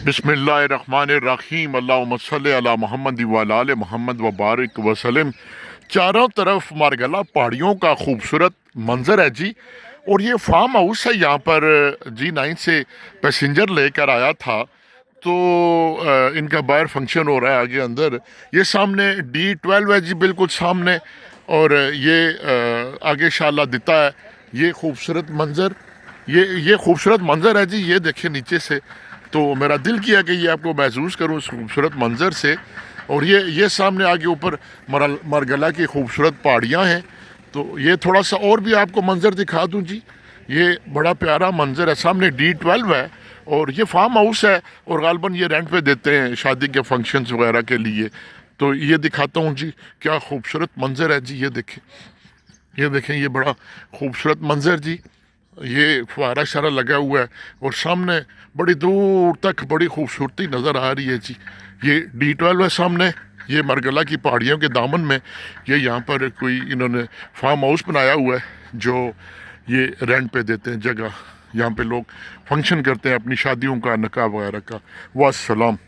बिस्मिल्लाहिर्रहमानिर्रहीम अल्लाहुम्मा सल्लि अला मोहम्मद व अला आले मोहम्मद व बारिक वसल्लम। चारों तरफ मारगला पहाड़ियों का खूबसूरत मंजर है जी। और ये फार्म हाउस है, यहाँ पर G9 से पैसेंजर लेकर आया था, तो इनका बाहर फंक्शन हो रहा है आगे अंदर। ये सामने D12 है जी, बिल्कुल सामने। और ये आगे शाला दिता है ये खूबसूरत मंजर। ये खूबसूरत मंजर है जी, ये देखिए नीचे से। तो मेरा दिल किया कि ये आपको महसूस करूँ इस खूबसूरत मंजर से। और ये सामने आगे ऊपर मरगला की खूबसूरत पहाड़ियाँ हैं। तो ये थोड़ा सा और भी आपको मंजर दिखा दूँ जी। ये बड़ा प्यारा मंजर है, सामने D12 है और ये फार्म हाउस है। और गालबन ये रेंट पे देते हैं शादी के फंक्शंस वगैरह के लिए। तो ये दिखाता हूँ जी, क्या खूबसूरत मंजर है जी। ये देखें ये बड़ा खूबसूरत मंजर जी। ये फुहारा शरा लगा हुआ है और सामने बड़ी दूर तक बड़ी खूबसूरती नज़र आ रही है जी। ये D12 है सामने, ये मरगला की पहाड़ियों के दामन में। ये यहाँ पर कोई इन्होंने फार्म हाउस बनाया हुआ है जो ये रेंट पे देते हैं जगह। यहाँ पे लोग फंक्शन करते हैं अपनी शादियों का, निकाह वगैरह का। वास्सलाम।